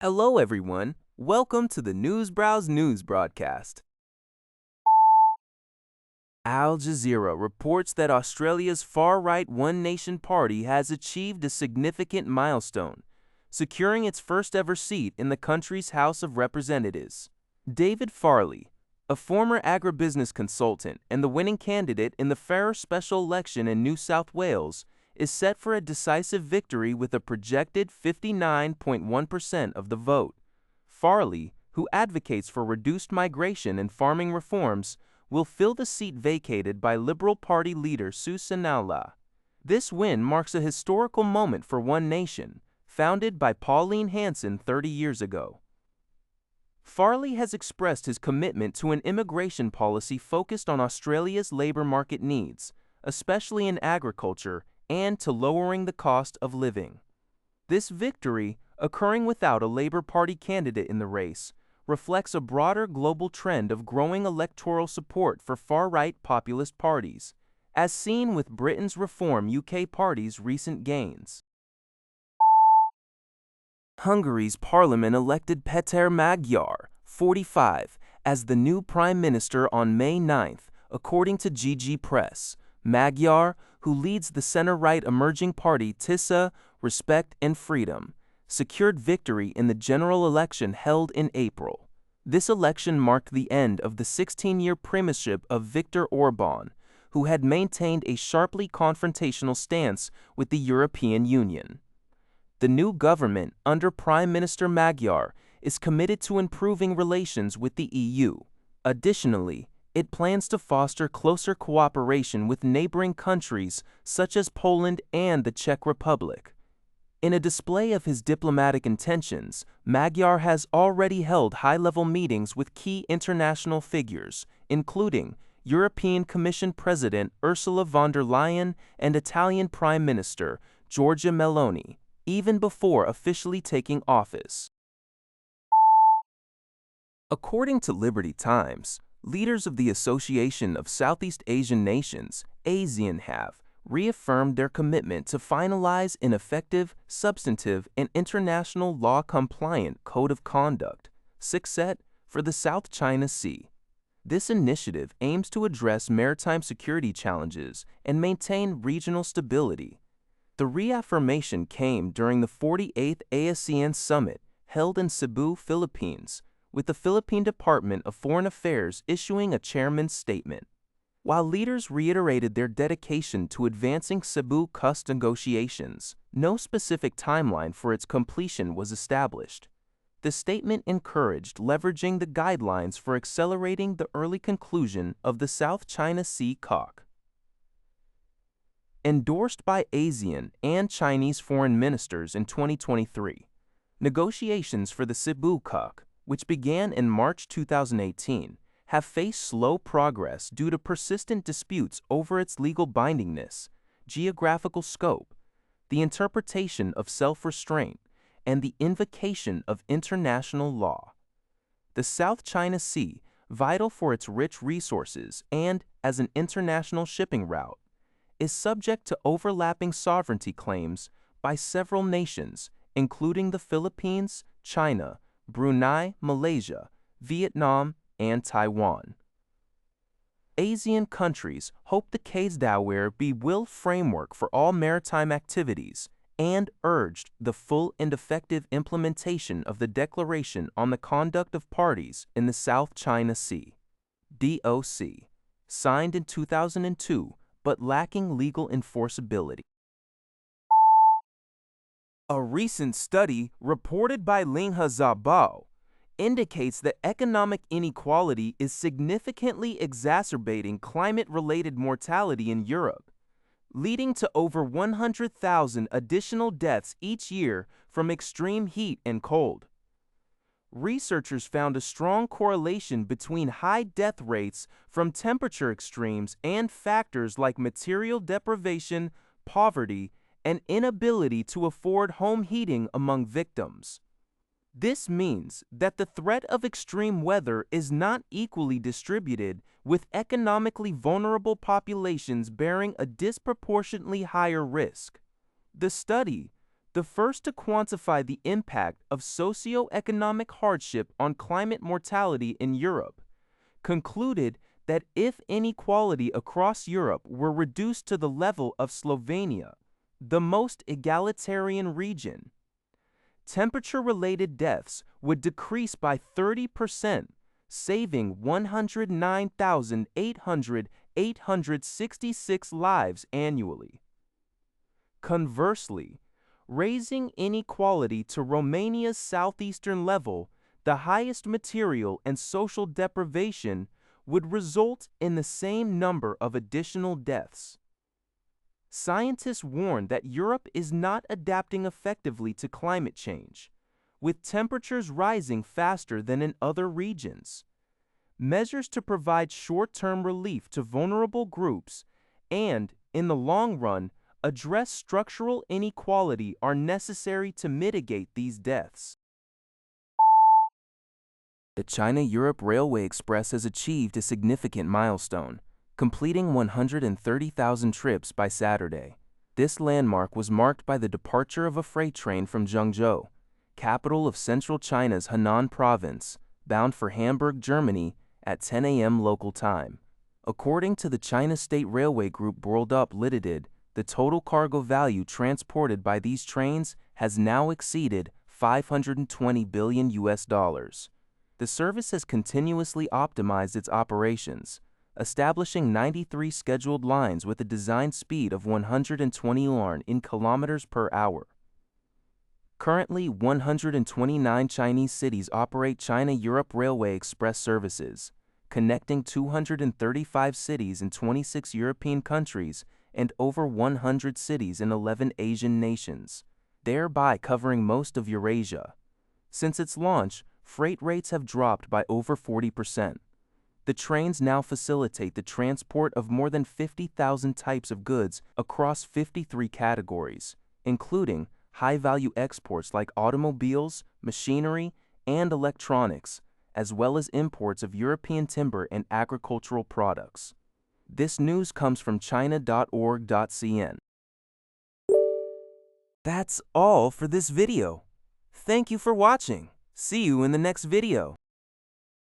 Hello, everyone. Welcome to the Newsbrowse News broadcast. Al Jazeera reports that Australia's far-right One Nation Party has achieved a significant milestone, securing its first-ever seat in the country's House of Representatives. David Farley, a former agribusiness consultant and the winning candidate in the Farrer special election in New South Wales, is set for a decisive victory with a projected 59.1% of the vote. Farley, who advocates for reduced migration and farming reforms, will fill the seat vacated by Liberal Party leader Susanna. This win marks a historical moment for One Nation, founded by Pauline Hanson 30 years ago. Farley has expressed his commitment to an immigration policy focused on Australia's labour market needs, especially in agriculture, and to lowering the cost of living. This victory, occurring without a Labour Party candidate in the race, reflects a broader global trend of growing electoral support for far-right populist parties, as seen with Britain's Reform UK Party's recent gains. Hungary's parliament elected Péter Magyar, 45, as the new prime minister on May 9th, according to GG Press. Magyar, who leads the center-right emerging party TISA, Respect and Freedom, secured victory in the general election held in April. This election marked the end of the 16-year premiership of Viktor Orbán, who had maintained a sharply confrontational stance with the European Union. The new government, under Prime Minister Magyar, is committed to improving relations with the EU. Additionally, it plans to foster closer cooperation with neighboring countries such as Poland and the Czech Republic. In a display of his diplomatic intentions, Magyar has already held high-level meetings with key international figures, including European Commission President Ursula von der Leyen and Italian Prime Minister Giorgia Meloni, even before officially taking office. According to Liberty Times, leaders of the Association of Southeast Asian Nations, ASEAN, have reaffirmed their commitment to finalize an effective, substantive, and international law-compliant Code of Conduct, SICSET, for the South China Sea. This initiative aims to address maritime security challenges and maintain regional stability. The reaffirmation came during the 48th ASEAN Summit held in Cebu, Philippines, with the Philippine Department of Foreign Affairs issuing a chairman's statement. While leaders reiterated their dedication to advancing Cebu CUS negotiations, no specific timeline for its completion was established. The statement encouraged leveraging the guidelines for accelerating the early conclusion of the South China Sea COC. Endorsed by ASEAN and Chinese foreign ministers in 2023, negotiations for the Cebu COC, which began in March 2018, have faced slow progress due to persistent disputes over its legal bindingness, geographical scope, the interpretation of self-restraint, and the invocation of international law. The South China Sea, vital for its rich resources and as an international shipping route, is subject to overlapping sovereignty claims by several nations, including the Philippines, China, Brunei, Malaysia, Vietnam, and Taiwan. ASEAN countries hope the KSDAWARE will framework for all maritime activities and urged the full and effective implementation of the Declaration on the Conduct of Parties in the South China Sea, DOC, signed in 2002 but lacking legal enforceability. A recent study reported by Linghe Zabao indicates that economic inequality is significantly exacerbating climate-related mortality in Europe, leading to over 100,000 additional deaths each year from extreme heat and cold. Researchers found a strong correlation between high death rates from temperature extremes and factors like material deprivation, poverty, and inability to afford home heating among victims. This means that the threat of extreme weather is not equally distributed, with economically vulnerable populations bearing a disproportionately higher risk. The study, the first to quantify the impact of socio-economic hardship on climate mortality in Europe, concluded that if inequality across Europe were reduced to the level of Slovenia, the most egalitarian region, temperature-related deaths would decrease by 30%, saving 109,866 lives annually. Conversely, raising inequality to Romania's southeastern level, the highest material and social deprivation, would result in the same number of additional deaths. Scientists warn that Europe is not adapting effectively to climate change, with temperatures rising faster than in other regions. Measures to provide short-term relief to vulnerable groups and, in the long run, address structural inequality are necessary to mitigate these deaths. The China-Europe Railway Express has achieved a significant milestone, completing 130,000 trips by Saturday. This landmark was marked by the departure of a freight train from Zhengzhou, capital of central China's Henan province, bound for Hamburg, Germany, at 10 a.m. local time. According to the China State Railway Group Build Up Limited, the total cargo value transported by these trains has now exceeded $520 billion. The service has continuously optimized its operations, establishing 93 scheduled lines with a design speed of 120 km per hour. Currently, 129 Chinese cities operate China-Europe Railway Express services, connecting 235 cities in 26 European countries and over 100 cities in 11 Asian nations, thereby covering most of Eurasia. Since its launch, freight rates have dropped by over 40%. The trains now facilitate the transport of more than 50,000 types of goods across 53 categories, including high-value exports like automobiles, machinery, and electronics, as well as imports of European timber and agricultural products. This news comes from china.org.cn. That's all for this video. Thank you for watching. See you in the next video.